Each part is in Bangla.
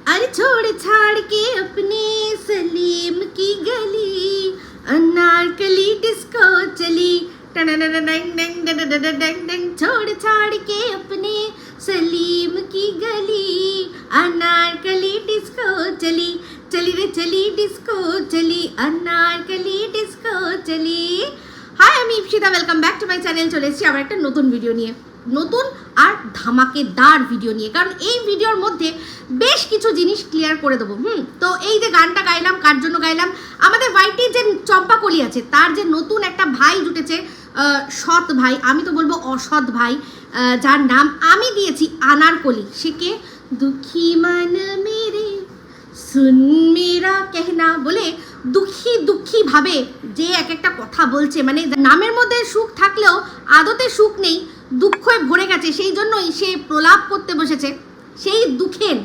अरे छोड़ छाड़ के अपने सलीम की गली अनारकली डिस्को चली छोड़ छाड़ के अपने सलीम की गली अनारकली डिस्को चली चली रे चली डिस्को चली अनारकली डिस्को चली। हाय আমি Ipsita, welcome back to my channel. চলে এসেছি আবার একটা নতুন ভিডিও নিয়ে, নতুন আর ধামাকেদার ভিডিও নিয়ে, কারণ এই ভিডিওর মধ্যে বেশ কিছু জিনিস ক্লিয়ার করে দেবো। তো এই যে গানটা গাইলাম, কার জন্য গাইলাম, আমাদের ওয়াইটির যে চম্পাকলি আছে তার যে নতুন একটা ভাই জুটেছে, সৎ ভাই, আমি তো বলবো অসৎ ভাই, যার নাম আমি দিয়েছি আনারকলি। সে কে? দুঃখী মান মেরে সুন মেরা কেহনা বলে দুঃখী দুঃখী ভাবে যে এক একটা কথা বলছে, মানে নামের মধ্যে সুখ থাকলেও আদতে সুখ নেই, দুঃখে ভরে গেছে, সেই জন্যই সে প্রলাপ করতে বসেছে। সেই দুঃখের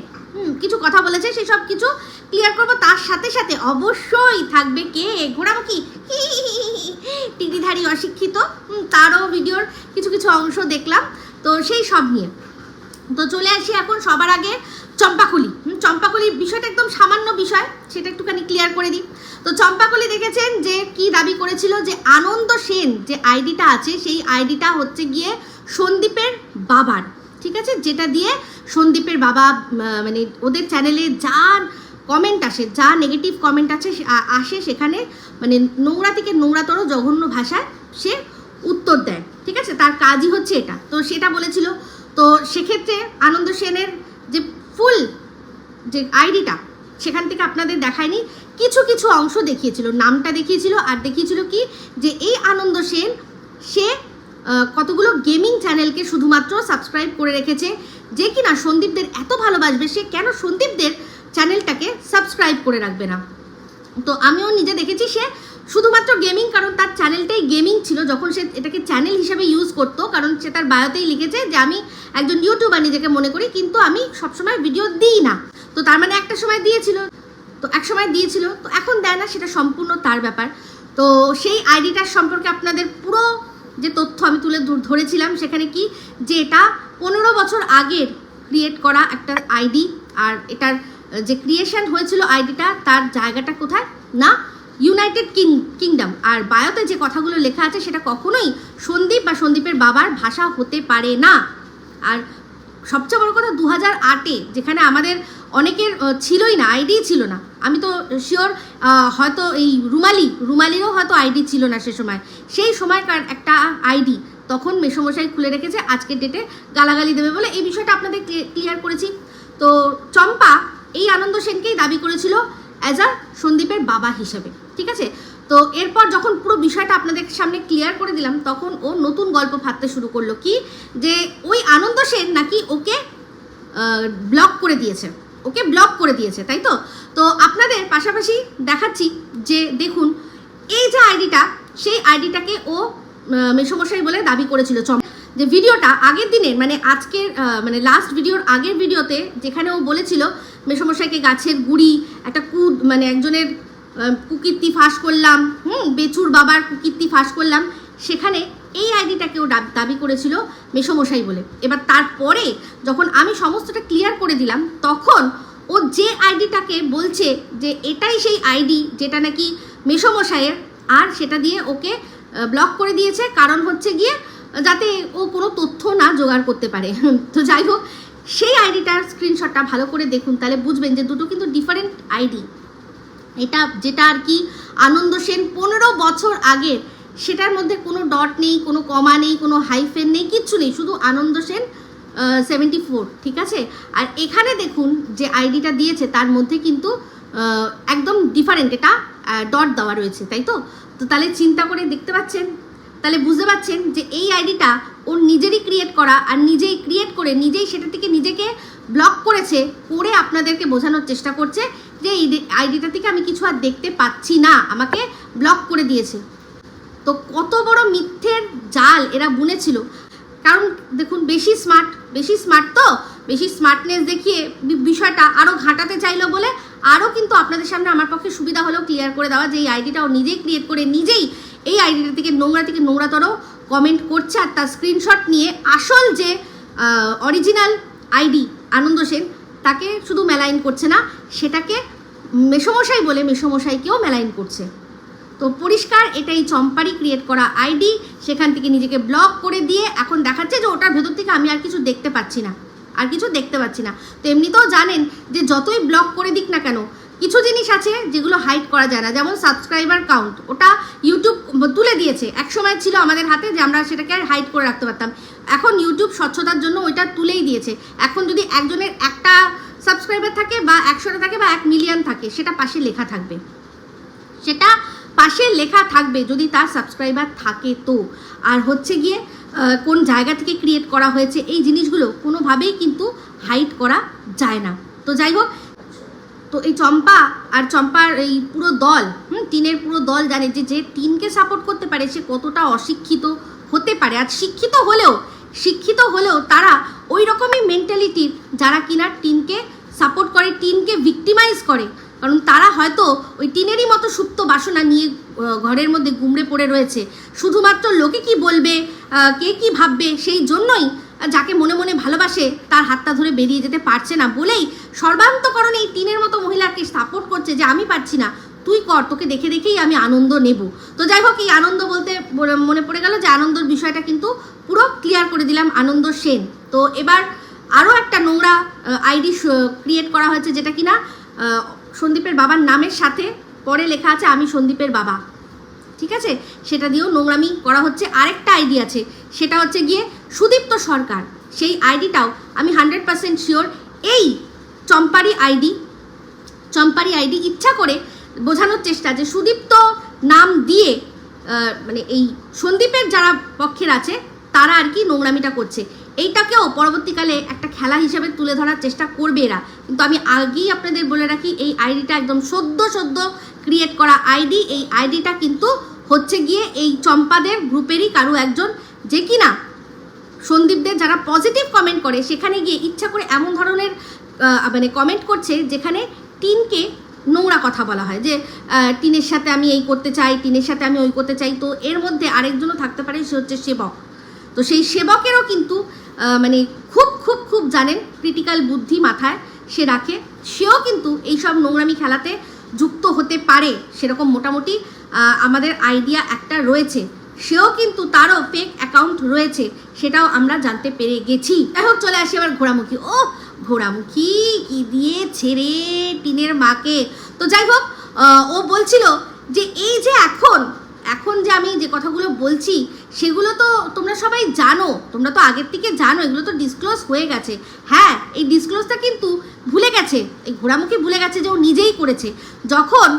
কিছু কথা বলেছে, সেই সব কিছু ক্লিয়ার করবো। তার সাথে সাথে অবশ্যই থাকবে কে? ঘোড়ামুখী টিটিধারী অশিক্ষিত, তারও ভিডিওর কিছু কিছু অংশ দেখলাম, তো সেই সব নিয়ে। তো চলে আসি এখন সবার আগে চম্পাকলি। চম্পাকলির বিষয়টা একদম সামান্য বিষয়, সেটা একটুখানি ক্লিয়ার করে দিই। তো চম্পাকলি দেখেছেন যে কি দাবি করেছিল, যে আনন্দ সেন যে আইডিটা আছে সেই আইডিটা হচ্ছে গিয়ে সন্দীপের বাবার, ঠিক আছে, যেটা দিয়ে সন্দীপের বাবা মানে ওদের চ্যানেলে যা কমেন্ট আসে, যা নেগেটিভ কমেন্ট আসে সেখানে মানে নোংরা থেকে নোংরাতর জঘন্য ভাষায় সে উত্তর দেয়, ঠিক আছে, তার কাজই হচ্ছে এটা। তো সেটা বলেছিল। তো সেক্ষেত্রে আনন্দ সেনের যে ফুল যে আইডিটা, সেখান থেকে আপনাদের দেখায়নি, কিছু কিছু অংশ দেখিয়েছিল, নামটা দেখিয়েছিল, আর দেখিয়েছিল কি যে এই আনন্দ সেন সে কতগুলো গেমিং চ্যানেলকে শুধুমাত্র সাবস্ক্রাইব করে রেখেছে, যে কিনা সন্দীপদের এত ভালোবাসবে, সে কেন সন্দীপদের চ্যানেলটাকে সাবস্ক্রাইব করে রাখবে না। তো আমিও নিজে দেখেছি সে শুধুমাত্র গেমিং, কারণ তার চ্যানেলটাই গেমিং ছিল যখন সে এটাকে চ্যানেল হিসেবে ইউজ করতো, কারণ সে তার বায়োতেই লিখেছে যে আমি একজন ইউটিউবার নিজেকে মনে করি, কিন্তু আমি সবসময় ভিডিও দিই না। তো তার মানে একটা সময় দিয়েছিল, তো এক সময় দিয়েছিল, তো এখন দেয় না, সেটা সম্পূর্ণ তার ব্যাপার। তো সেই আইডিটার সম্পর্কে আপনাদের পুরো যে তথ্য আমি তুলে ধরেছিলাম, সেখানে কি যে এটা 15 বছর আগের ক্রিয়েট করা একটা আইডি, আর এটার যে ক্রিয়েশন হয়েছিল আইডিটা, তার জায়গাটা কোথায় না ইউনাইটেড কিংডম। আর বায়োতে যে কথাগুলো লেখা আছে সেটা কখনোই সন্দীপ বা সন্দীপের বাবার ভাষা হতে পারে না। আর সবচেয়ে বড় কথা, 2008-এ যেখানে আমাদের অনেকের ছিলই না, আইডি ছিল না, আমি তো শিওর হয়তো এই রুমালিরও হয়তো আইডি ছিল না সে সময়, সেই সময়কার একটা আইডি তখন মেসোমশাই খুলে রেখেছে আজকের ডেটে গালাগালি দেবে বলে। এই বিষয়টা আপনাদের ক্লিয়ার করেছি। তো চম্পা এই আনন্দ সেনকেই দাবি করেছিল অ্যাজ আ সন্দীপের বাবা হিসেবে, ঠিক আছে। তো এরপর যখন পুরো বিষয়টা আপনাদের সামনে ক্লিয়ার করে দিলাম, তখন ও নতুন গল্প ফাঁদতে শুরু করলো কি যে ওই আনন্দ সেন নাকি ওকে ব্লক করে দিয়েছে, তাই তো। তো আপনাদের পাশাপাশি দেখাচ্ছি যে দেখুন এই যে আইডিটা, সেই আইডিটাকে ও মেসোমশাই বলে দাবি করেছিল। যে ভিডিওটা আগের দিনের মানে আজকের মানে লাস্ট ভিডিওর আগের ভিডিওতে যেখানে ও বলেছিল মেসোমশাইকে গাছের গুড়ি একটা মানে একজনের কুকীর্তি ফাঁস করলাম, বেচুর বাবার কুকীর্তি ফাঁস করলাম, সেখানে এই আইডিটাকে ও দাবি করেছিল মেসোমশাই বলে। এবার তারপরে যখন আমি সমস্তটা ক্লিয়ার করে দিলাম, তখন ও যে আইডিটাকে বলছে যে এটাই সেই আইডি যেটা নাকি মেসোমশাইয়ের, আর সেটা দিয়ে ওকে ব্লক করে দিয়েছে, কারণ হচ্ছে গিয়ে যাতে ও কোনো তথ্য না জোগাড় করতে পারে। তো যাই হোক, সেই আইডিটার স্ক্রিনশটটা ভালো করে দেখুন, তাহলে বুঝবেন যে দুটো কিন্তু ডিফারেন্ট আইডি। এটা যেটা আর কি আনন্দ সেন 15 বছর আগের, সেটার মধ্যে কোনো ডট নেই, কোনো কমা নেই, কোনো হাইফেন নেই, কিচ্ছু নেই, শুধু আনন্দ সেন 74, ঠিক আছে। আর এখানে দেখুন যে আইডিটা দিয়েছে তার মধ্যে কিন্তু একদম ডিফারেন্ট, এটা ডট দেওয়া রয়েছে, তাই তো। তো তাহলে চিন্তা করে দেখতে পাচ্ছেন, তাহলে বুঝতে পারছেন যে এই আইডিটা ওর নিজেরই ক্রিয়েট করা, আর নিজেই ক্রিয়েট করে নিজেই সেটা থেকে নিজেকে ব্লক করেছে, করে আপনাদেরকে বোঝানোর চেষ্টা করছে যে এই আইডিটা থেকে আমি কিছু আর দেখতে পাচ্ছি না, আমাকে ব্লক করে দিয়েছে। তো কত বড় মিথ্যের জাল এরা বুনেছিল। কারণ দেখুন বেশি স্মার্ট তো বেশি স্মার্টনেস দেখিয়ে বিষয়টা আরও ঘাঁটাতে চাইলো বলে আরও কিন্তু আপনাদের সামনে আমার পক্ষে সুবিধা হলেও ক্লিয়ার করে দেওয়া যে এই আইডিটা ও নিজেই ক্রিয়েট করে নিজেই এই আইডিটা থেকে নোংরাতর কমেন্ট করছে, আর তার স্ক্রিনশট নিয়ে আসল যে অরিজিনাল আইডি আনন্দ সেন, তাকে শুধু মেলাইন করছে না, সেটাকে মেসোমশাই বলে মেসোমশাইকেও মেলাইন করছে। তো পরিষ্কার এটাই চম্পারই ক্রিয়েট করা আইডি, সেখান থেকে নিজেকে ব্লক করে দিয়ে এখন দেখাচ্ছে যে ওটার ভেতর থেকে আমি আর কিছু দেখতে পাচ্ছি না, আর কিছু দেখতে পাচ্ছি না। তো এমনিতেও জানেন যে যতই ব্লক করে দিক না কেন, কিছু জিনিস আছে যেগুলো হাইড করা যায় না, যেমন সাবস্ক্রাইবার কাউন্ট, ওটা ইউটিউব তুলে দিয়েছে। একসময় ছিল আমাদের হাতে যে আমরা সেটাকে আর হাইড করে রাখতে পারতাম, এখন ইউটিউব স্বচ্ছতার জন্য ওইটা তুলেই দিয়েছে। এখন যদি একজনের একটা সাবস্ক্রাইবার থাকে বা 100টা থাকে বা 1 মিলিয়ন থাকে, সেটা পাশে লেখা থাকবে, সেটা পাশে লেখা থাকবে যদি তার সাবস্ক্রাইবার থাকে। তো আর হচ্ছে গিয়ে কোন জায়গা থেকে ক্রিয়েট করা হয়েছে, এই জিনিসগুলো কোনোভাবেই কিন্তু হাইড করা যায় না। তো যাই হোক, তো এই চম্পা আর চম্পার এই পুরো দল, টিনের পুরো দল জানে যে যে টিনকে সাপোর্ট করতে পারে সে কতটা অশিক্ষিত হতে পারে। আর শিক্ষিত হলেও তারা ওই রকমই মেন্টালিটির যারা কিনা টিনকে সাপোর্ট করে, টিনকে ভিক্টিমাইজ করে। কারণ তারা হয়তো ওই টিনেরই মতো সুপ্ত বাসনা নিয়ে ঘরের মধ্যে গুমড়ে পড়ে রয়েছে, শুধুমাত্র লোকে কি বলবে, কে কি ভাববে, সেই জন্যই যাকে মনে মনে ভালোবাসে তার হাতটা ধরে বেরিয়ে যেতে পারছে না বলেই সর্বান্তকরণে এই টিনের মতো মহিলাকে সাপোর্ট করছে যে আমি পারছি না, তুই কর, তোকে দেখে দেখেই আমি আনন্দ নেব। তো যাই হোক, এই আনন্দ বলতে মনে পড়ে গেল যে আনন্দর বিষয়টা কিন্তু পুরো ক্লিয়ার করে দিলাম, আনন্দ সেন। তো এবার আরও একটা নোংরা আইডি ক্রিয়েট করা হয়েছে, যেটা কিনা সন্দীপের বাবার নামের সাথে পরে লেখা আছে আমি সন্দীপের বাবা, ঠিক আছে, সেটা দিয়েও নোংরামি করা হচ্ছে। আরেকটা আইডি আছে, সেটা হচ্ছে গিয়ে সুদীপ্ত সরকার, সেই আইডিটাও আমি 100% শিওর এই চম্পারি আইডি ইচ্ছা করে বোঝানোর চেষ্টা যে সুদীপ্ত নাম দিয়ে মানে এই সন্দীপের যারা পক্ষের আছে তারা আর কি নোংরামিটা করছে। এইটাকেও পরবর্তীকালে একটা খেলা হিসেবে তুলে ধরার চেষ্টা করবে এরা। কিন্তু আমি আগেই আপনাদের বলে রাখি, এই আইডিটা একদম সদ্য ক্রিয়েট করা আইডি। এই আইডিটা কিন্তু হচ্ছে গিয়ে এই চম্পাদের গ্রুপেরই কারো একজন, যে কিনা সন্দীপদের যারা পজিটিভ কমেন্ট করে সেখানে গিয়ে ইচ্ছা করে এমন ধরনের মানে কমেন্ট করছে যেখানে টিনকে নোংরা কথা বলা হয়, যে টিনের সাথে আমি এই করতে চাই, টিনের সাথে আমি ওই করতে চাই। তো এর মধ্যে আরেকজনও থাকতে পারে, সে হচ্ছে সেবক। তো সেই সেবকেরও কিন্তু মানে খুব জানেন, ক্রিটিক্যাল বুদ্ধি মাথায় সে রাখে, সেও কিন্তু এইসব নোংরামি খেলাতে যুক্ত হতে পারে, সেরকম মোটামুটি আমাদের আইডিয়া একটা রয়েছে। সেও কিন্তু তারও ফেক অ্যাকাউন্ট রয়েছে, সেটাও আমরা জানতে পেরে গেছি। এখন চলে আসি আবার ঘোড়ামুখী। ঘোড়ামুখী কি দিয়ে ছেড়ে টিনের মাকে। তো যাই হোক, ও বলছিল যে এই যে এখন যে আমি যে কথাগুলো বলছি সেগুলো তো তোমরা সবাই জানো, তোমরা তো আগের থেকে জানো, এগুলো তো ডিসক্লোজ হয়ে গেছে। হ্যাঁ, এই ডিসক্লোজটা কিন্তু ভুলে গেছে, এই ঘোড়ামুখী ভুলে গেছে যে ও নিজেই করেছে। যখন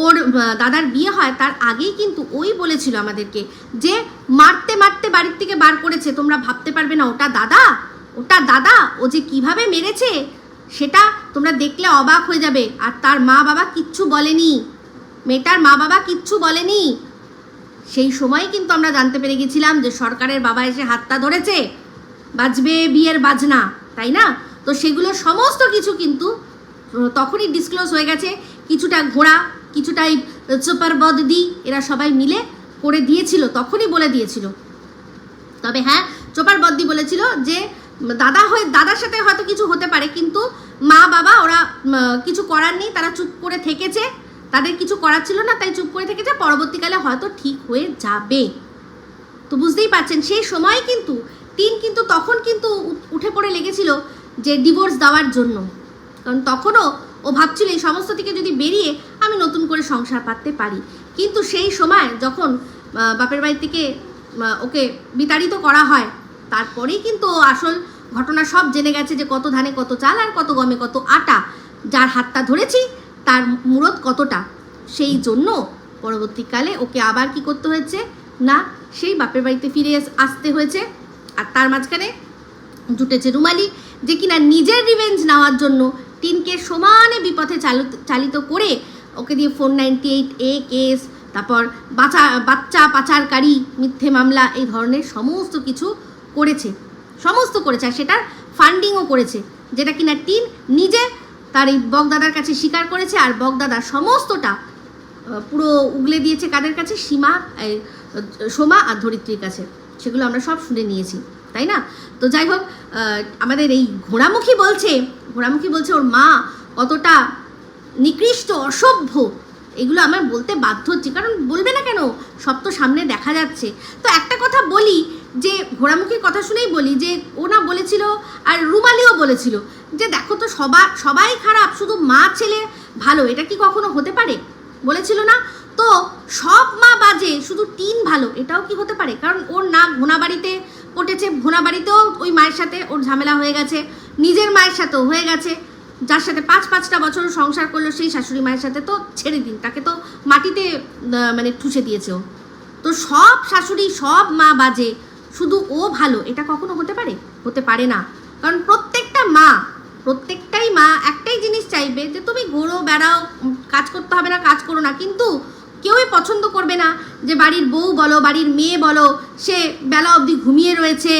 ওর দাদার বিয়ে হয় তার আগেই কিন্তু ওই বলেছিল আমাদেরকে যে মারতে বাড়ির থেকে বার করেছে, তোমরা ভাবতে পারবে না ওটা দাদা, ও যে কিভাবে মেরেছে সেটা তোমরা দেখলে অবাক হয়ে যাবে। আর তার মা বাবা কিচ্ছু বলেনি, মেয়েটার মা বাবা কিচ্ছু বলেনি। সেই সময় কিন্তু আমরা জানতে পেরে গেছিলাম যে সরকারের বাবা এসে হাতটা ধরেছে, বাজবে বিয়ের বাজনা, তাই না? তো সেগুলো সমস্ত কিছু কিন্তু তখনই ডিসক্লোজ হয়ে গেছে। কিছুটা ঘোড়া, কিছুটাই সুপার বদি, এরা সবাই মিলে করে দিয়েছিল, তখনই বলে দিয়েছিল। তবে হ্যাঁ, চোপার বদ্দি বলেছিল যে দাদার সাথে হয়তো কিছু হতে পারে, কিন্তু মা বাবা ওরা কিছু করার নেই, তারা চুপ করে থেকেছে, তাদের কিছু করার ছিল না, তাই চুপ করে থেকেছে, পরবর্তীকালে হয়তো ঠিক হয়ে যাবে। তো বুঝতেই পারছেন, সেই সময় কিন্তু টিন কিন্তু তখন কিন্তু উঠে পড়ে লেগেছিল যে ডিভোর্স দেওয়ার জন্য। কারণ তখনও ও ভাবছিল এই সমস্ত থেকে যদি বেরিয়ে আমি নতুন করে সংসার পাততে পারি। কিন্তু সেই সময় যখন বাপের বাড়ি থেকে ওকে বিতাড়িত করা হয়, তারপরেই কিন্তু আসল ঘটনা সব জেনে গেছে যে কত ধানে কত চাল আর কত গমে কত আটা, যার হাতটা ধরেছি তার মুরত কতটা। সেই জন্য পরবর্তীকালে ওকে আবার কি করতে হয়েছে না, সেই বাপের বাড়িতে ফিরে আসতে হয়েছে। আর তার মাঝখানে জুটেছে রুমালি, যে কিনা নিজের রিভেঞ্জ নেওয়ার জন্য টিনকে সমানে বিপথে চালিত করে ওকে দিয়ে 498A কেস, তারপর বাচ্চা পাচারকারী, মিথ্যে মামলা, এই ধরনের সমস্ত কিছু করেছে, আর সেটার ফান্ডিংও করেছে, যেটা কিনা টিন নিজে তার এই বগদাদার কাছে স্বীকার করেছে। আর বগদাদা সমস্তটা পুরো উগলে দিয়েছে কাদের কাছে, সোমা আর ধরিত্রীর কাছে। সেগুলো আমরা সব শুনে নিয়েছি। তাই না? তো যাই হোক, আমাদের এই ঘোড়ামুখী বলছে ওর মা কতটা নিকৃষ্ট, অসভ্য, এগুলো আমার বলতে বাধ্য হচ্ছি, কারণ বলবে না কেন, সব তো সামনে দেখা যাচ্ছে। তো একটা কথা বলি, যে ঘোড়ামুখীর কথা শুনেই বলি, যে ও না বলেছিল, আর রুমালিও বলেছিল, যে দেখো তো সবাই খারাপ, শুধু মা ছেলে ভালো, এটা কি কখনো হতে পারে? বলেছিল না? তো সব মা বাজে, শুধু টিন ভালো, এটাও কি হতে পারে? কারণ ওর না ঘোনা বাড়িতে পটেছে, ঘোনা বাড়িতেও ওই মায়ের সাথে ওর ঝামেলা হয়ে গেছে, নিজের মায়ের সাথেও হয়ে গেছে, যার সাথে 5-5টা বছর সংসার করলো, সেই শাশুড়ি মায়ের সাথে তো ছেড়ে দিন, তাকে তো মাটিতে মানে ঠুসে দিয়েছে ও। তো সব শাশুড়ি, সব মা বাজে, শুধু ও ভালো, এটা কখনো হতে পারে? হতে পারে না। কারণ প্রত্যেকটাই মা একটাই জিনিস চাইবে, যে তুমি ঘোরো বেড়াও, কাজ করতে হবে না, কাজ করো না, কিন্তু কেউই পছন্দ করবে না যে বাড়ির বউ বলো, বাড়ির মেয়ে বলো, সে বেলা অবধি ঘুমিয়ে রয়েছে,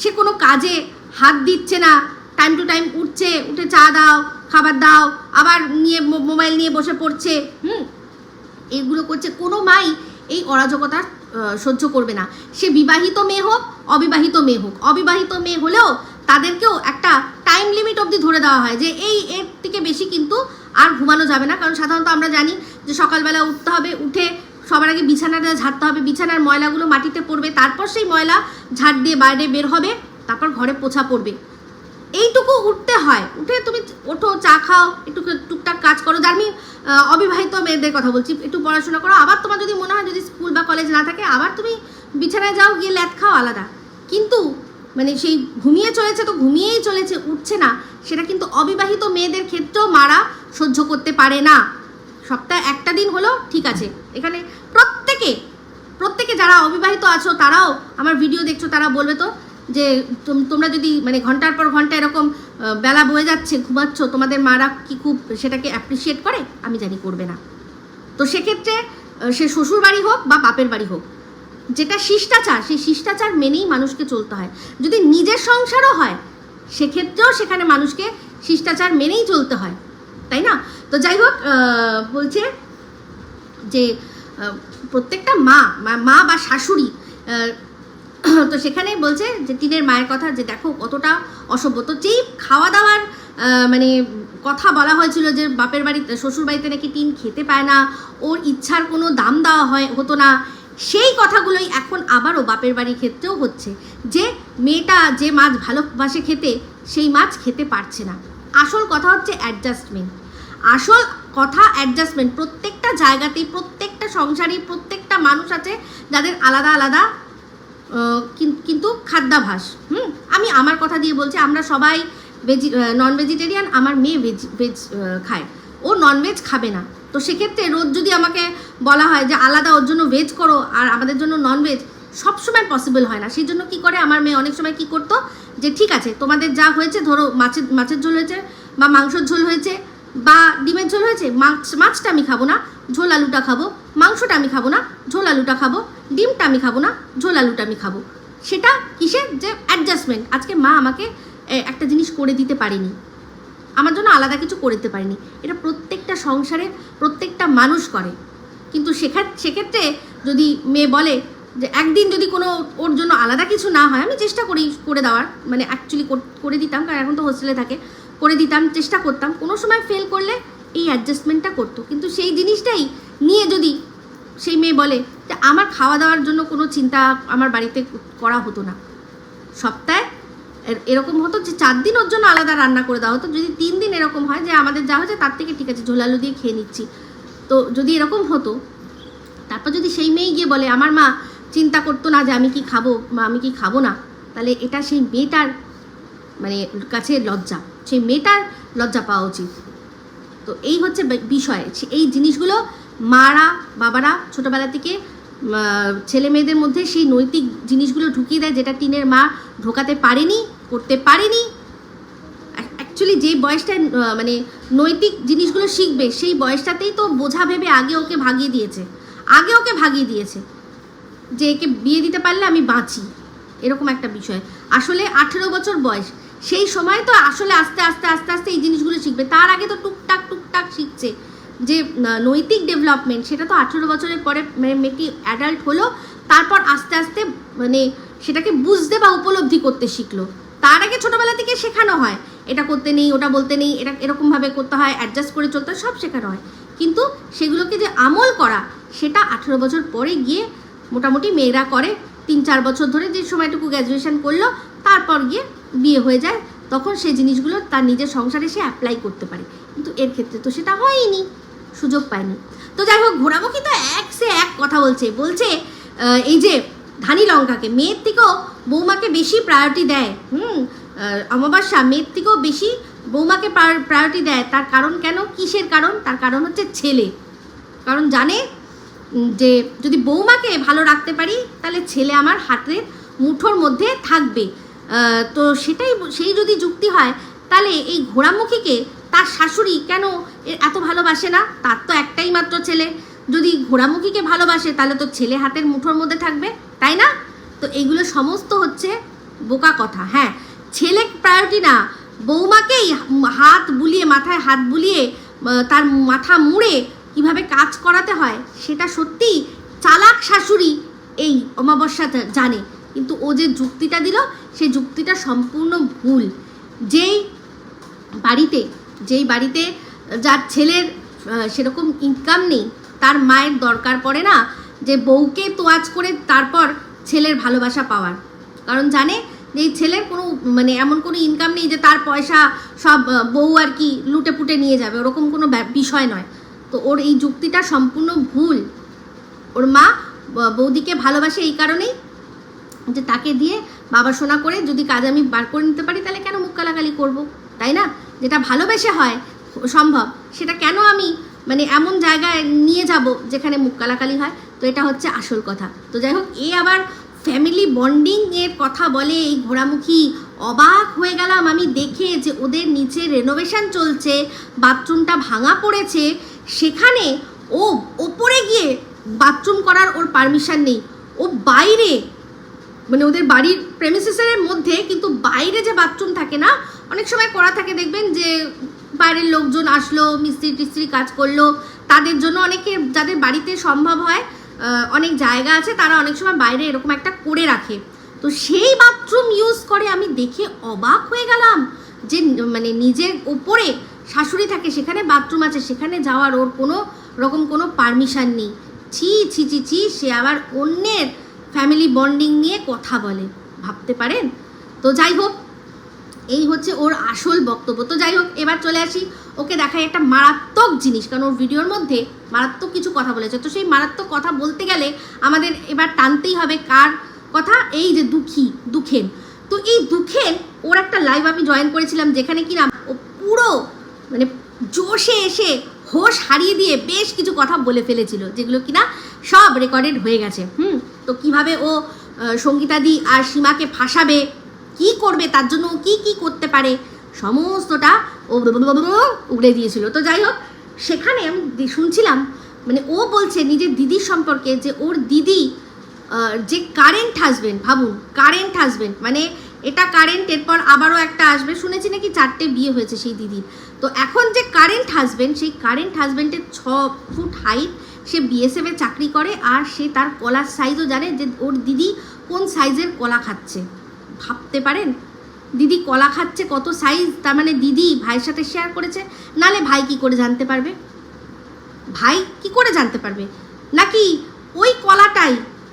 সে কোনো কাজে হাত দিচ্ছে না, টাইম টু টাইম উঠছে, উঠে চা দাও, খাবার দাও, আবার নিয়ে মোবাইল নিয়ে বসে পড়ছে, এগুলো করছে। কোনো মাই এই অরাজকতা সহ্য করবে না, সে বিবাহিত মেয়ে হোক, অবিবাহিত মেয়ে হোক। অবিবাহিত মেয়ে হলেও তাদেরকেও একটা টাইম লিমিট অবধি ধরে দেওয়া হয়, যে এর থেকে বেশি কিন্তু আর ঘুমানো যাবে না। কারণ সাধারণত আমরা জানি যে সকালবেলা উঠতে হবে, উঠে সবার আগে বিছানাটা ঝাড়তে হবে, বিছানার ময়লাগুলো মাটিতে পড়বে, তারপর সেই ময়লা ঝাড় দিয়ে বাইরে বের হবে, তারপর ঘরে পোছা পড়বে, এইটুকু উঠতে হয়। উঠে তুমি ওঠো, চা খাও, একটু টুকটাক কাজ করো। যার আমি অবিবাহিত মেয়েদের কথা বলছি, একটু পড়াশোনা করো, আবার তোমার যদি মনে হয় যদি স্কুল বা কলেজ না থাকে, আবার তুমি বিছানায় যাও, গিয়ে ল্যাদ খাও, আলাদা। কিন্তু মানে সেই ঘুমিয়ে চলেছে তো ঘুমিয়েই চলেছে, উঠছে না, সেটা কিন্তু অবিবাহিত মেয়েদের ক্ষেত্রেও মারা সহ্য করতে পারে না। সপ্তাহে একটা দিন হলো ঠিক আছে। এখানে প্রত্যেকে যারা অবিবাহিত আছো, তারাও আমার ভিডিও দেখছো, তারা বলবে তো যে তোমরা যদি মানে ঘন্টার পর ঘন্টা এরকম বেলা বয়ে যাচ্ছে, ঘুমাচ্ছ, তোমাদের মারা কি খুব সেটাকে অ্যাপ্রিসিয়েট করে? আমি জানি করবে না। তো সেক্ষেত্রে সে শ্বশুর বাড়ি হোক বা বাপের বাড়ি হোক, যেটা শিষ্টাচার, সেই শিষ্টাচার মেনেই মানুষকে চলতে হয়। যদি নিজের সংসারও হয়, সেক্ষেত্রেও সেখানে মানুষকে শিষ্টাচার মেনেই চলতে হয়, তাই না? তো যাই হোক, বলছে যে প্রত্যেকটা মা বা শাশুড়ি, তো সেখানে বলছে যে টিনের মায়ের কথা, যে দেখো কতটা অসভ্য। তো যেই খাওয়া দাওয়ার মানে কথা বলা হয়েছিল, যে বাপের বাড়িতে, শ্বশুর বাড়িতে নাকি টিন খেতে পায় না, ওর ইচ্ছার কোনো দাম দেওয়া হতো না, সেই কথাগুলোই এখন আবারও বাপের বাড়ির ক্ষেত্রেও হচ্ছে, যে মেয়েটা যে মাছ ভালোবাসে খেতে, সেই মাছ খেতে পারছে না। আসল কথা হচ্ছে অ্যাডজাস্টমেন্ট, প্রত্যেকটা জায়গাতেই, প্রত্যেকটা সংসারেই, প্রত্যেকটা মানুষ আছে যাদের আলাদা আলাদা কিন্তু খাদ্যাভাস। আমি আমার কথা দিয়ে বলছি, আমরা সবাই নন ভেজিটেরিয়ান, আমার মেয়ে ভেজ খায়, ও ননভেজ খাবে না। তো সেক্ষেত্রে রোজ যদি আমাকে বলা হয় যে আলাদা ওর জন্য ভেজ করো আর আমাদের জন্য ননভেজ, সবসময় পসিবল হয় না। সেই জন্য কী করে আমার মেয়ে অনেক সময় কী করতো, যে ঠিক আছে তোমাদের যা হয়েছে, ধরো মাছের ঝোল হয়েছে বা মাংসের ঝোল হয়েছে বা ডিমের ঝোল হয়েছে, মাছটা আমি খাবো না, ঝোল আলুটা খাবো, মাংসটা আমি খাবো না, ঝোল আলুটা খাবো, ডিমটা আমি খাবো না, ঝোল আলুটা আমি খাবো। সেটা কিসের? যে অ্যাডজাস্টমেন্ট। আজকে মা আমাকে একটা জিনিস করে দিতে পারেনি, আমার জন্য আলাদা কিছু করে দিতে পারেনি। এটা প্রত্যেকটা সংসারে প্রত্যেকটা মানুষ করে। কিন্তু সেক্ষেত্রে যদি মেয়ে বলে যে একদিন যদি কোনো ওর জন্য আলাদা কিছু না হয়, আমি চেষ্টা করি করে দেওয়ার, মানে অ্যাকচুয়ালি করে দিতাম, কারণ এখন তো হোস্টেলে থাকে, করে দিতাম, চেষ্টা করতাম। কোনো সময় ফেল করলে এই অ্যাডজাস্টমেন্টটা করতো। কিন্তু সেই জিনিসটাই নিয়ে যদি সেই মেয়ে বলে যে আমার খাওয়া দাওয়ার জন্য কোনো চিন্তা আমার বাড়িতে করা হতো না, সপ্তাহে এরকম হতো যে 4 দিন ওর জন্য আলাদা রান্না করে দেওয়া হতো। যদি 3 দিন এরকম হয় যে আমাদের যা হয়েছে তার থেকে ঠিক আছে ঝোল আলু দিয়ে খেয়ে নিচ্ছি, তো যদি এরকম হতো, তারপর যদি সেই মেয়ে গিয়ে বলে আমার মা চিন্তা করতো না যে আমি কি খাবো বা আমি কি খাবো না, তাহলে এটা সেই মেয়েটার মানে কাছে লজ্জা, সেই মেয়েটার লজ্জা পাওয়া উচিত। তো এই হচ্ছে বিষয়। এই জিনিসগুলো মারা বাবারা ছোটোবেলা থেকে ছেলে মেয়েদের মধ্যে সেই নৈতিক জিনিসগুলো ঢুকিয়ে দেয়, যেটা টিনের মা ঢোকাতে পারেনি, করতে পারেনি। অ্যাকচুয়ালি যে বয়সটায় মানে নৈতিক জিনিসগুলো শিখবে, সেই বয়সটাতেই তো বোঝা ভেবে আগে ওকে ভাগিয়ে দিয়েছে যে একে বিয়ে দিতে পারলে আমি বাঁচি, এরকম একটা বিষয়। আসলে 18 বছর বয়স, সেই সময় তো আসলে আস্তে আস্তে এই জিনিসগুলো শিখবে। তার আগে তো টুকটাক শিখছে। যে নৈতিক ডেভেলপমেন্ট, সেটা তো 18 বছরের পরে মেয়েটি অ্যাডাল্ট হলো, তারপর আস্তে আস্তে মানে সেটাকে বুঝতে বা উপলব্ধি করতে শিখলো। তার আগে ছোটোবেলা থেকে শেখানো হয় এটা করতে নেই, ওটা বলতে নেই, এটা এরকমভাবে করতে হয়, অ্যাডজাস্ট করে চলতে হয়, সব শেখানো হয়। কিন্তু সেগুলোকে যে আমল করা, সেটা 18 বছর পরে গিয়ে মোটামুটি মেয়েরা করে। 3-4 বছর ধরে যে সময়টুকু গ্র্যাজুয়েশন করলো, তারপর গিয়ে বিয়ে হয়ে যায়, তখন সেই জিনিসগুলো তার নিজের সংসারে সে অ্যাপ্লাই করতে পারে। কিন্তু এর ক্ষেত্রে তো সেটা হয়নি, সুযোগ পায়নি। তো যাই হোক, ঘোড়ামুখী তো এক সে এক কথা বলছে এই যে ধানি লঙ্কাকে মেয়ের থেকেও বৌমাকে বেশি প্রায়োরিটি দেয়। অমাবস্যা মেয়ের থেকেও বেশি বৌমাকে প্রায়োরিটি দেয়। তার কারণ কেন, কিসের কারণ? তার কারণ হচ্ছে ছেলে। কারণ জানে যে যদি বৌমাকে ভালো রাখতে পারি তাহলে ছেলে আমার হাতের মুঠোর মধ্যে থাকবে। তো সেই যদি যুক্তি হয়, তাহলে এই ঘোড়ামুখীকে তার শাশুড়ি কেন এত ভালোবাসে না? তার তো একটাই মাত্র ছেলে। যদি ঘোড়ামুখীকে ভালোবাসে তাহলে তো ছেলে হাতের মুঠোর মধ্যে থাকবে, তাই না? তো এইগুলো সমস্ত হচ্ছে বোকা কথা। হ্যাঁ, ছেলে প্রায়োরিটি না, বৌমাকেই হাত বুলিয়ে, মাথায় হাত বুলিয়ে, তার মাথা মুড়ে কিভাবে কাজ করাতে হয় সেটা সত্যি চালাক শাশুড়ি এই অমাবস্যাতে জানে। কিন্তু ও যে যুক্তিটা দিল, সেই যুক্তিটা সম্পূর্ণ ভুল। যেই বাড়িতে যার ছেলের সেরকম ইনকাম নেই, তার মায়ের দরকার পড়ে না যে বউকে তোয়াজ করে তারপর ছেলের ভালোবাসা পাওয়ার। কারণ জানে যে এই ছেলের কোনো এমন কোনো ইনকাম নেই যে তার পয়সা সব বউ আর কি লুটে পুটে নিয়ে যাবে, ওরকম কোনো বিষয় নয়। তো ওর এই যুক্তিটা সম্পূর্ণ ভুল। ওর মা বৌদিকে ভালোবাসে এই কারণেই যে তাকে দিয়ে বাবা সোনা করে যদি কাজ আমি বার করে নিতে পারি, তাহলে কেন মুখ কালাকালি করবো, তাই না? যেটা ভালোবেসে হয় সম্ভব, সেটা কেন আমি এমন জায়গায় নিয়ে যাব যেখানে মুখ কালাকালি হয়? তো এটা হচ্ছে আসল কথা। তো যাই হোক, আবার ফ্যামিলি বন্ডিংয়ের কথা বলে এই ঘোড়ামুখী। অবাক হয়ে গেলাম আমি দেখে যে ওদের নিচে রেনোভেশন চলছে, বাথরুমটা ভাঙা পড়েছে, সেখানে ও ওপরে গিয়ে বাথরুম করার ওর পারমিশন নেই। ও বাইরে ওদের বাড়ির প্রেমিসেসের মধ্যে, কিন্তু বাইরে যে বাথরুম থাকে না, অনেক সময় করা থাকে, দেখবেন যে বাইরের লোকজন আসলো, মিস্ত্রি কাজ করলো, তাদের জন্য অনেকে যাদের বাড়িতে সম্ভব হয়, অনেক জায়গা আছে, তারা অনেক সময় বাইরে এরকম একটা করে রাখে। তো সেই বাথরুম ইউজ করে আমি দেখে অবাক হয়ে গেলাম যে নিজের উপরে শাশুড়ি থাকে, সেখানে বাথরুম আছে, সেখানে যাওয়ার ওর কোনো রকম কোনো পারমিশন নেই। ছি ছি ছি ছি, সে আবার অন্যের ফ্যামিলি বন্ডিং নিয়ে কথা বলে, ভাবতে পারেন? তো যাই হোক, এই হচ্ছে ওর আসল বক্তব্য। তো যাই হোক, এবার চলে আসি, ওকে দেখাই একটা মারাত্মক জিনিস, কারণ ওর ভিডিওর মধ্যে মারাত্মক কিছু কথা বলেছে। তো সেই মারাত্মক কথা বলতে গেলে আমাদের এবার টানতেই হবে কার কথা? এই যে দুখেন। তো এই দুখেন ওর একটা লাইভ আমি জয়েন করেছিলাম, যেখানে কিনা ও পুরো জোশে এসে হোশ হারিয়ে দিয়ে বেশ কিছু কথা বলে ফেলেছিল, যেগুলো কিনা সব রেকর্ডেড হয়ে গেছে। তো কিভাবে ও সঙ্গীতাদি আর সীমাকে ফাঁসাবে, কি করবে, তার জন্য ও কি করতে পারে, সমস্তটা ও উড়ে দিয়েছিল। তো যাই হোক, সেখানে আমি শুনছিলাম ও বলছে নিজের দিদির সম্পর্কে, যে ওর দিদি যে কারেন্ট হাজবেন্ড, ভাবুন, কারেন্ট হাজবেন্ড, এটা কারেন্ট, এরপর আবারও একটা আসবে, শুনেছি নাকি 4টে বিয়ে হয়েছে সেই দিদির। তো এখন যে কারেন্ট হাজবেন্ড, সেই কারেন্ট হাজবেন্ডের 6 ফুট হাইট, সে বিএসএফে চাকরি করে, আর সে তার কলার সাইজও জানে যে ওর দিদি কোন সাইজের কলা খাচ্ছে। ভাবতে পারেন, দিদি কলা খাচ্ছে কত সাইজ, তার দিদি ভাইয়ের সাথে শেয়ার করেছে। নালে ভাই কি করে জানতে পারবে? নাকি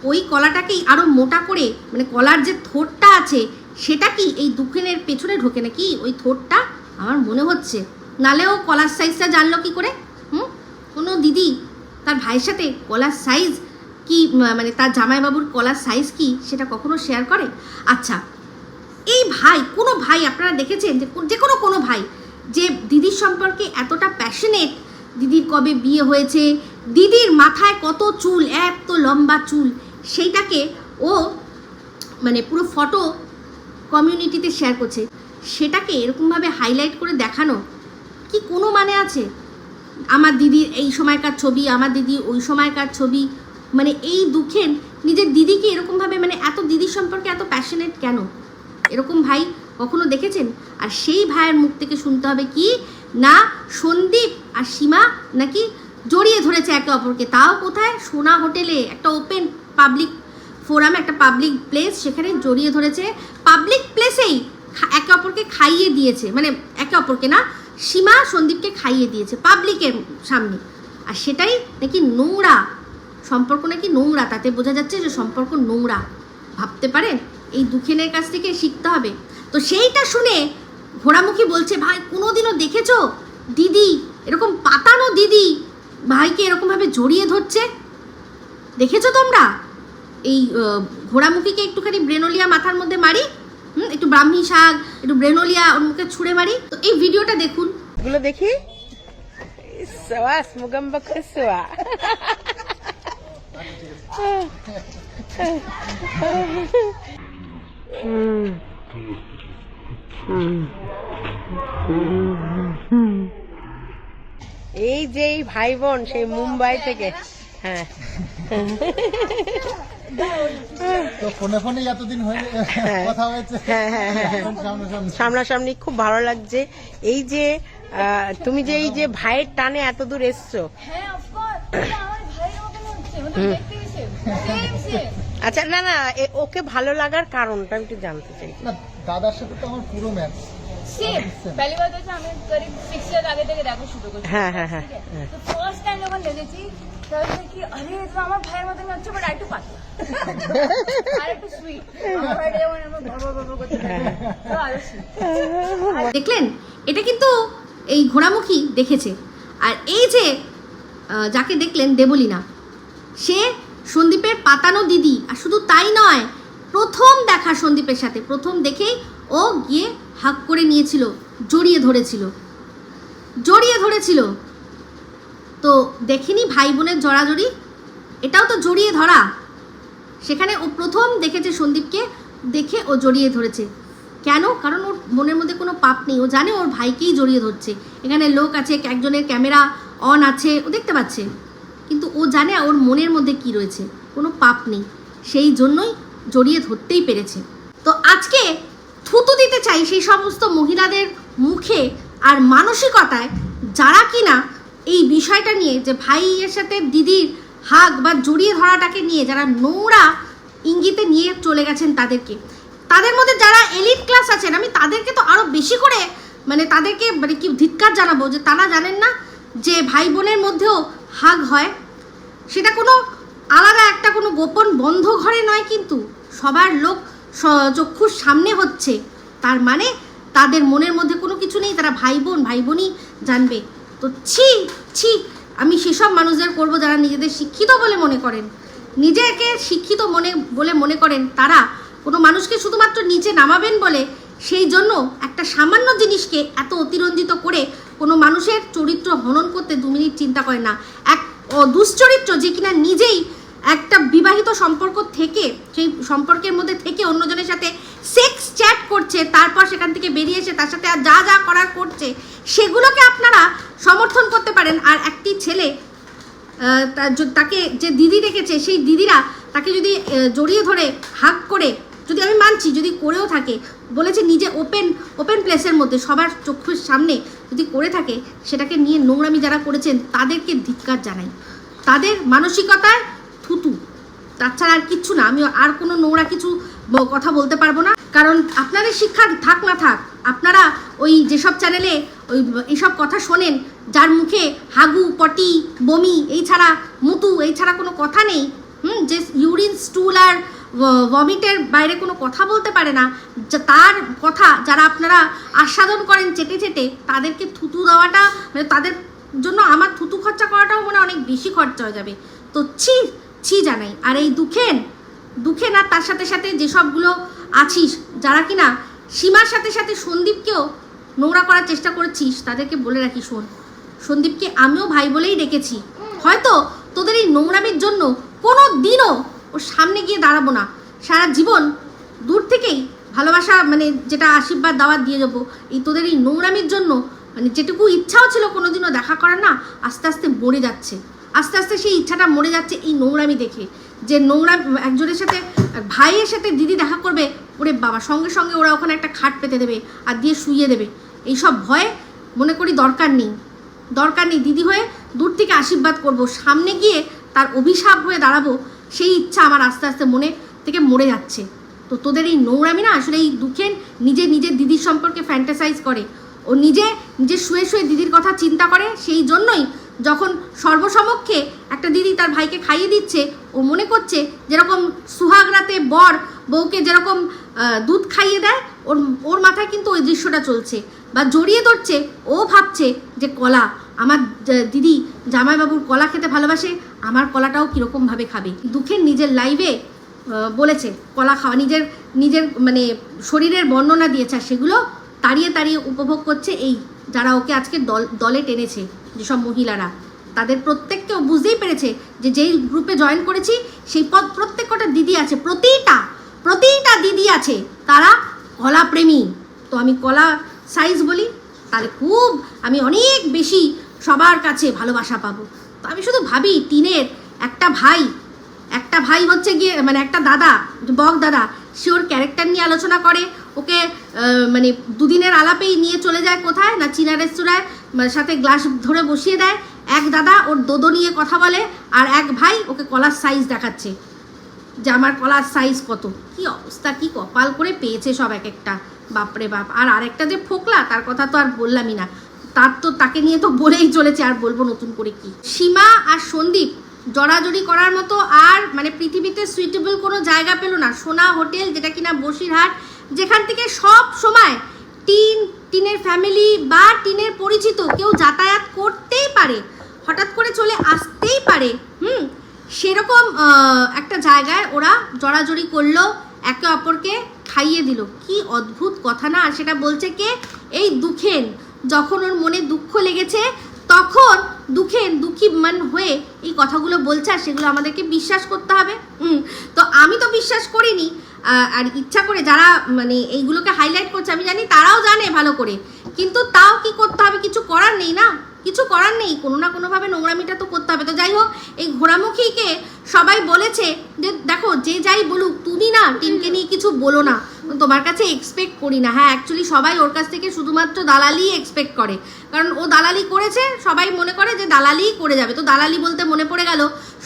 ওই কলাটাকেই আরও মোটা করে, কলার যে থোটটা আছে সেটা কি এই দুখেনের পেছনে ঢোকে নাকি ওই থোটটা? আমার মনে হচ্ছে। নালে ও কলার সাইজটা জানলো কি করে? কোনো দিদি তার ভাইয়ের সাথে কলার সাইজ কি, তার জামাইবাবুর কলার সাইজ কি, সেটা কখনো শেয়ার করে? আচ্ছা, এই কোনো ভাই আপনারা দেখেছেন যে কোনো ভাই যে দিদির সম্পর্কে এতটা প্যাশনেট? দিদির কবে বিয়ে হয়েছে, দিদির মাথায় কত চুল, এত লম্বা চুল, সেইটাকে ও পুরো ফটো কমিউনিটিতে শেয়ার করছে, সেটাকে এরকমভাবে হাইলাইট করে দেখানো কি কোনো মানে আছে? আমার দিদির এই সময়কার ছবি, আমার দিদি ওই সময়কার ছবি, এই দুখেন নিজের দিদিকে এরকমভাবে এত দিদির সম্পর্কে এত প্যাশনেট কেন? এরকম ভাই কখনো দেখেছেন? আর সেই ভাইয়ের মুখ থেকে শুনতে হবে কি না, সন্দীপ আর সীমা নাকি জড়িয়ে ধরেছে একে অপরকে, তাও কোথায়? সোনা হোটেলে, একটা ওপেন পাবলিক ফোরাম, একটা পাবলিক প্লেস, সেখানে জড়িয়ে ধরেছে। পাবলিক প্লেসেই একে অপরকে খাইয়ে দিয়েছে, মানে একে অপরকে না, সীমা সন্দীপকে খাইয়ে দিয়েছে পাবলিকের সামনে। আর সেটাই নাকি নোংরা সম্পর্ক, নাকি নোংরা, তাতে বোঝা যাচ্ছে যে সম্পর্ক নোংরা। ভাবতে পারেন? এই দুঃখেনের কাছ থেকে শিখতে হবে। তো সেইটা শুনে ঘোড়ামুখী বলছে, ভাই কোনোদিনও দেখেছো দিদি এরকম পাতানো দিদি ভাইকে এরকমভাবে জড়িয়ে ধরছে? দেখেছো তোমরা? এই ঘোড়ামুখীকে একটুখানি ব্রেনোলিয়া মাথার মধ্যে মারি, একটু ব্রাহ্মী শাক, একটু ব্রেনোলিয়া ওর মুখে ছুঁড়ে মারি। তো এই ভিডিওটা দেখুন, এগুলো দেখি। এই যে ভাই বোন সেই মুম্বাই থেকে, হ্যাঁ তো ফোনে ফোনে এতদিন হয়ে কথা হয়েছে, সামনাসামনি খুব ভালো লাগছে। এই যে তুমি যে এই যে ভাইয়ের টানে এত দূর এসছো, আচ্ছা না না ওকে ভালো লাগার কারণটা আমি একটু জানতে চাই। না দাদার সাথে তো আমার পুরো ম্যাচ सेम पहली बात হচ্ছে আমি करीब 6 ইয়ার আগে থেকে দেখা শুরু করেছি। হ্যাঁ হ্যাঁ হ্যাঁ তো ফার্স্ট টাইম যখন দেখেছি তখন কি আরে তো আমার ভাইয়ের মতন হচ্ছে, বাট আরেকটু পাতলা আরেকটু সুইট, আমার ভাইটা যেমন আমার বাবা করতে তো আরো সুইট। দেখলেন? এটা কিন্তু এই ঘোড়ামুখী দেখেছে। আর এই যে যাকে দেখলেন দেবলীনা, সে সন্দীপের পাতানো দিদি। আর শুধু তাই নয়, প্রথম দেখা সন্দীপের সাথে, প্রথম দেখেই ও গিয়ে হাক করে নিয়েছিল, জড়িয়ে ধরেছিল। তো দেখিনি ভাই বোনের জড়াজড়ি, এটাও তো জড়িয়ে ধরা। সেখানে ও প্রথম দেখেছে সন্দীপকে, দেখে ও জড়িয়ে ধরেছে। কেন? কারণ ওর মনের মধ্যে কোনো পাপ নেই, ও জানে ওর ভাইকেই জড়িয়ে ধরছে। এখানে লোক আছে, একজনের ক্যামেরা অন আছে, ও দেখতে পাচ্ছে, কিন্তু ও জানে ওর মনের মধ্যে কি রয়েছে, কোনো পাপ নেই, সেই জন্যই জড়িয়ে ধরতেই পেরেছে। তো আজকে থুতু দিতে চাই সেই সমস্ত মহিলাদের মুখে আর মানসিকতায়, যারা কিনা এই বিষয়টা নিয়ে, যে ভাইয়ের সাথে দিদির হাগ বা জড়িয়ে ধরাটাকে নিয়ে যারা নোংরা ইঙ্গিতে নিয়ে চলে গেছেন তাদেরকে। তাদের মধ্যে যারা এলিট ক্লাস আছেন, আমি তাদেরকে তো আরও বেশি করে তাদেরকে কি ধিক্কার জানাবো, যে তারা জানেন না যে ভাই বোনের মধ্যেও হাগ হয়। সেটা কোনো আলাদা একটা কোনো গোপন বন্ধ ঘরে নয়, কিন্তু সবার লোক চক্ষুর সামনে হচ্ছে। তার মানে তাদের মনের মধ্যে কোনো কিছু নেই, তারা ভাই বোনই জানবে। তো ছি আমি সেসব মানুষদের করবো যারা নিজেদের শিক্ষিত বলে মনে করেন, নিজেকে শিক্ষিত বলে মনে করেন, তারা কোনো মানুষকে শুধুমাত্র নিচে নামাবেন বলে সেই জন্য একটা সামান্য জিনিসকে এত অতিরঞ্জিত করে কোনো মানুষের চরিত্র হনন করতে 2 মিনিট চিন্তা করে না। এক দুশ্চরিত্র যে কিনা নিজেই একটা বিবাহিত সম্পর্ক থেকে, সেই সম্পর্কের মধ্যে থেকে অন্যজনের সাথে সেক্স চ্যাট করছে, তারপর সেখান থেকে বেরিয়ে এসে তার সাথে আর যা করার করছে, সেগুলোকে আপনারা সমর্থন করতে পারেন। আর একটি ছেলে তাকে যে দিদি রেখেছে, সেই দিদিরা তাকে যদি জড়িয়ে ধরে হাগ করে, যদি আমি মানছি যদি করেও থাকে, বলেছে নিজে ওপেন প্লেসের মধ্যে সবার চক্ষুর সামনে যদি করে থাকে, সেটাকে নিয়ে নোংরামি যারা করেছেন তাদেরকে ধিক্কার জানাই। তাদের মানসিকতায় থুতু, তাছাড়া আর কিচ্ছু না। আমি আর কোনো নোংরা কিছু কথা বলতে পারবো না, কারণ আপনাদের শিক্ষা থাক না থাক, আপনারা ওই যেসব চ্যানেলে ওই এইসব কথা শোনেন, যার মুখে হাগু, পটি, বমি এই ছাড়া, মুতু এই ছাড়া কোনো কথা নেই, যে ইউরিন, স্টুল আর ভমিটের বাইরে কোনো কথা বলতে পারে না, তার কথা যারা আপনারা আস্বাদন করেন চেটে, তাদেরকে থুতু দেওয়াটা, তাদের জন্য আমার থুতু খরচা করাটাও অনেক বেশি খরচা হয়ে যাবে। তো ছি জানাই। আর এই দুঃখেন আর তার সাথে সাথে যেসবগুলো আছিস, যারা কিনা সীমার সাথে সাথে সন্দীপকেও নোংরা করার চেষ্টা করেছিস, তাদেরকে বলে রাখি, শোন, সন্দীপকে আমিও ভাই বলেই ডেকেছি। হয়তো তোদের এই নোংরামির জন্য কোনো দিনও ওর সামনে গিয়ে দাঁড়াবো না, সারা জীবন দূর থেকেই ভালোবাসা যেটা আশীর্বাদ দাওয়াত দিয়ে যাবো। এই তোদের এই নোংরামির জন্য যেটুকু ইচ্ছাও ছিল কোনোদিনও দেখা করার, না আস্তে আস্তে মরে যাচ্ছে, আস্তে আস্তে সেই ইচ্ছাটা মরে যাচ্ছে এই নোংরামি দেখে। যে নোংরা একজনের সাথে, ভাইয়ের সাথে দিদি দেখা করবে, ওরে বাবা, সঙ্গে সঙ্গে ওরা ওখানে একটা খাট পেতে দেবে আর দিয়ে শুইয়ে দেবে। এইসব ভয় মনে করি দরকার নেই। দিদি হয়ে দূর থেকে আশীর্বাদ করব, সামনে গিয়ে তার অভিশাপ হয়ে দাঁড়াবো, সেই ইচ্ছা আমার আস্তে আস্তে মনে থেকে মরে যাচ্ছে। তো তোদের এই নোংরামি না, আসলে এই দুঃখের নিজের দিদির সম্পর্কে ফ্যান্টাসাইজ করে, ও নিজে শুয়ে শুয়ে দিদির কথা চিন্তা করে। সেই জন্যই যখন সর্বসমক্ষে একটা দিদি তার ভাইকে খাইয়ে দিচ্ছে, ও মনে করছে যেরকম সুহাগ রাতে বর বউকে যেরকম দুধ খাইয়ে দেয়, ওর মাথায় কিন্তু ওই দৃশ্যটা চলছে বা জড়িয়ে ধরছে। ও ভাবছে যে কলা, আমার দিদি জামাইবাবুর কলা খেতে ভালোবাসে, আমার কলাটাও কীরকমভাবে খাবে। দুঃখের নিজের লাইভে বলেছে কলা খাওয়া, নিজের মানে শরীরের বর্ণনা দিয়েছে, আর সেগুলো তাড়িয়ে উপভোগ করছে এই যারা ওকে আজকে দলে টেনেছে, যেসব মহিলারা। তাদের প্রত্যেককেও বুঝতেই পেরেছে যে যেই গ্রুপে জয়েন করেছি সেই প্রত্যেকটা দিদি আছে, প্রতিটা দিদি আছে তারা কলা প্রেমী। তো আমি কলা সাইজ বলি, তাহলে আমি অনেক বেশি সবার কাছে ভালোবাসা পাবো। তো আমি শুধু ভাবি টিনের একটা ভাই হচ্ছে গিয়ে মানে একটা দাদা, বক দাদা, সে ওর ক্যারেক্টার নিয়ে আলোচনা করে, ওকে মানে দুদিনের আলাপেই নিয়ে চলে যায় কোথায় না চীনা রেস্তোরাঁয়, সাথে গ্লাস ধরে বসিয়ে দেয়। এক দাদা ওর দোদো নিয়ে কথা বলে, আর এক ভাই ওকে কলার সাইজ দেখাচ্ছে যে আমার কলার সাইজ কত। কি অবস্থা, কি কপাল করে পেয়েছে সব এক একটা, বাপরে বাপ। আর আরেকটা যে ফোকলা, তার কথা তো আর বললামই না, তাকে নিয়ে তো বলেই চলেছে, আর বলবো নতুন করে কি। সীমা আর সন্দীপ জড়াজড়ি করার মতো আর মানে পৃথিবীতে সুইটেবল কোনো জায়গা পেল না। সোনা হোটেল, যেটা কিনা বসিরহাট, যেখান থেকে সব সময় টিনের ফ্যামিলি বা টিনের পরিচিত কেউ যাতায়াত করতেই পারে, হঠাৎ করে চলে আসতেই পারে, সেরকম একটা জায়গায় ওরা জড়াজড়ি করলো, একে অপরকে খাইয়ে দিল। কি অদ্ভুত কথা না। আর সেটা বলছে কে? এই দুঃখেন। যখন ওর মনে দুঃখ লেগেছে তখন দুঃখী হয়ে এই কথাগুলো বলছে, আর সেগুলো আমাদেরকে বিশ্বাস করতে হবে। তো আমি তো বিশ্বাস করিনি, আর ইচ্ছা করে যারা মানে এইগুলোকে হাইলাইট করছে, আমি জানি তারাও জানে ভালো করে, কিন্তু তাও কি করতে হবে, কিছু করার নেই না, কিছু করার নেই, কোনো না কোনোভাবে নোংরামিটা তো করতে হবে। তো যাই হোক, এই ঘোড়ামুখীকে সবাই বলেছে যে দেখো যে যাই বলুক, তুমি না টিমকে নিয়ে কিছু বলো না, তোমার কাছে এক্সপেক্ট করি না। হ্যাঁ, অ্যাকচুয়ালি সবাই ওর কাছ থেকে শুধুমাত্র দালালি এক্সপেক্ট করে, কারণ ও দালালি করেছে, সবাই মনে করে যে দালালিই করে যাবে। তো দালালি বলতে মনে পড়ে গেল,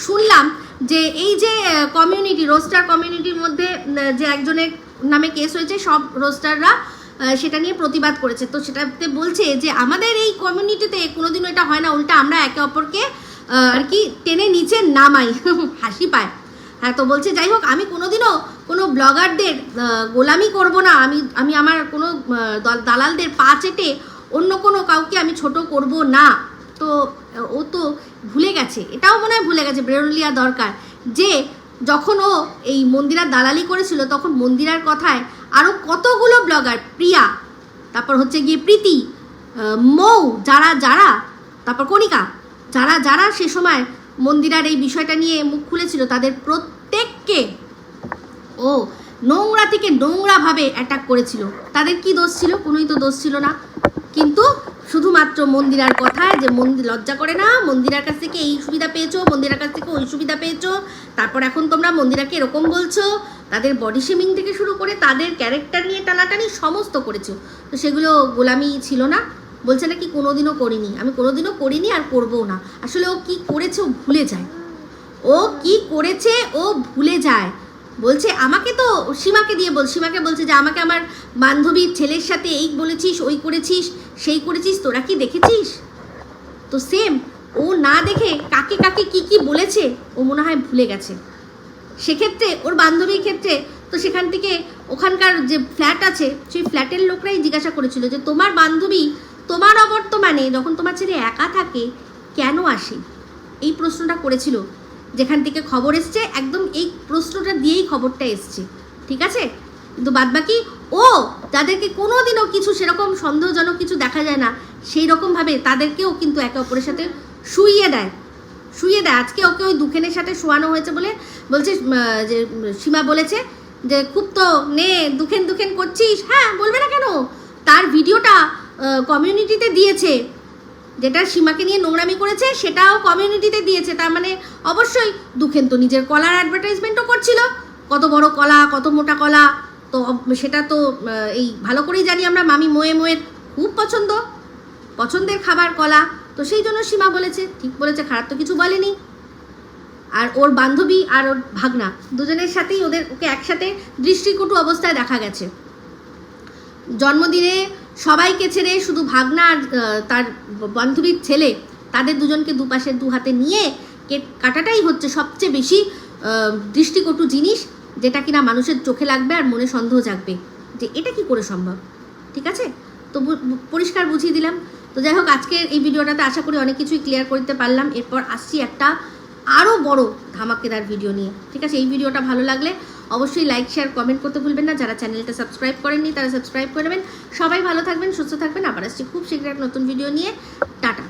শুনলাম যে এই যে কমিউনিটি, রোস্টার কমিউনিটির মধ্যে যে একজনের নামে কেস হয়েছে, সব রোস্টাররা সেটা নিয়ে প্রতিবাদ করেছে। তো সেটাতে বলছে যে আমাদের এই কমিউনিটিতে কোনোদিনও এটা হয় না, উল্টা আমরা একে অপরকে আর কি টেনে নিচে নামাই। হাসি পায়। হ্যাঁ, তো বলছে যাই হোক, আমি কোনোদিনও কোনো ব্লগারদের গোলামি করব না, আমি আমার কোনো দালালদের পা চেটে অন্য কোনো কাউকে আমি ছোট করব না। তো ও তো ভুলে গেছে, এটাও মনে হয় ভুলে গেছে, বেরোলিয়া দরকার, যে যখন ও এই মন্দিরার দালালি করেছিল তখন মন্দিরার কথায় আরও কতগুলো ব্লগার, প্রিয়া, তারপর হচ্ছে গিয়ে প্রীতি, মৌ, যারা তারপর কণিকা, যারা সে সময় মন্দিরার এই বিষয়টা নিয়ে মুখ খুলেছিল, তাদের প্রত্যেককে ও নোংরা থেকে নোংরাভাবে অ্যাটাক করেছিল। তাদের কি দোষ ছিল? কোনোই তো দোষ ছিল না। কিন্তু শুধুমাত্র মন্দিরার কথায়, যে মন্দির লজ্জা করে না, মন্দিরার কাছ থেকে এই সুবিধা পেয়েছো, মন্দিরার কাছ থেকে ওই সুবিধা পেয়েছো, তারপর এখন তোমরা মন্দিরাকে এরকম বলছো, তাদের বডি শেমিং থেকে শুরু করে তাদের ক্যারেক্টার নিয়ে টানাটানি সমস্ত করেছো। তো সেগুলো গোলামি ছিল না। বলছে নাকি কোনোদিনও করিনি, আমি কোনোদিনও করিনি আর করবও না। আসলে ও কি করেছে ও ভুলে যায়, ও কি করেছে ও ভুলে যায়। বলছে আমাকে তো সীমাকে বলছে যে আমাকে আমার বান্ধবীর ছেলের সাথে এই বলেছিস, ওই করেছিস, সেই করেছিস, তোরা কি দেখেছিস? তো সেম ও না দেখে কাকে কাকে কি বলেছে ও মনে হয় ভুলে গেছে। সেক্ষেত্রে ওর বান্ধবীর ক্ষেত্রে তো সেখান থেকে ওখানকার যে ফ্ল্যাট আছে সেই ফ্ল্যাটের লোকরাই জিজ্ঞাসা করেছিল যে তোমার বান্ধবী তোমার অবর্তমানে যখন তোমার ছেলে একা থাকে কেন আসে, এই প্রশ্নটা করেছিল। যেখান থেকে খবর এসছে একদম এই প্রশ্নটা দিয়েই খবরটা এসছে, ঠিক আছে? কিন্তু বাদবাকি ও যাদেরকে কোনোদিনও কিছু সেরকম সন্দেহজনক কিছু দেখা যায় না, সেই রকমভাবে তাদেরকেও কিন্তু একে অপরের সাথে শুইয়ে দেয়। আজকে ওকে ওই দুঃখেনের সাথে শোয়ানো হয়েছে বলে বলছে যে সীমা বলেছে যে খুব তো নে দুঃখেন করছিস। হ্যাঁ, বলবে না কেন? তার ভিডিওটা কমিউনিটিতে দিয়েছে, যেটা সীমাকে নিয়ে নোংরামি করেছে সেটাও কমিউনিটিতে দিয়েছে। তার মানে অবশ্যই দুঃখেন তো নিজের কলার অ্যাডভার্টাইজমেন্টও করছিল, কত বড় কলা, কত মোটা কলা। তো সেটা তো এই ভালো করেই জানি আমরা, মামি মোয়ের খুব পছন্দের খাবার কলা। তো সেই জন্য সীমা বলেছে, ঠিক বলেছে, খারাপ তো কিছু বলেনি। আর ওর বান্ধবী আর ওর ভাগনা দুজনের সাথেই ওকে একসাথে দৃষ্টিকটু অবস্থায় দেখা গেছে। জন্মদিনে সবাইকে ছেড়ে শুধু ভাগনা আর তার বান্ধবীর ছেলে, তাদের দুজনকে দুপাশে দু হাতে নিয়ে কেক কাটাটাই হচ্ছে সবচেয়ে বেশি দৃষ্টিকটু জিনিস, যেটা কিনা মানুষের চোখে লাগবে আর মনে সন্দেহ জাগবে যে এটা কি করে সম্ভব। ঠিক আছে, তো পরিষ্কার বুঝিয়ে দিলাম। তো যাই হোক, আজকের এই ভিডিওটাতে আশা করি অনেক কিছুই ক্লিয়ার করতে পারলাম। এরপর আসছি একটা আরও বড় ধামাকেদার ভিডিও নিয়ে। ঠিক আছে, এই ভিডিওটা ভালো লাগলে অবশ্যই লাইক শেয়ার কমেন্ট করতে ভুলবেন না। যারা চ্যানেলটা সাবস্ক্রাইব করেননি তারা সাবস্ক্রাইব করে নেবেন। সবাই ভালো থাকবেন, সুস্থ থাকবেন। আবার আসছি খুব শীঘ্র এক নতুন ভিডিও নিয়ে। টাটা।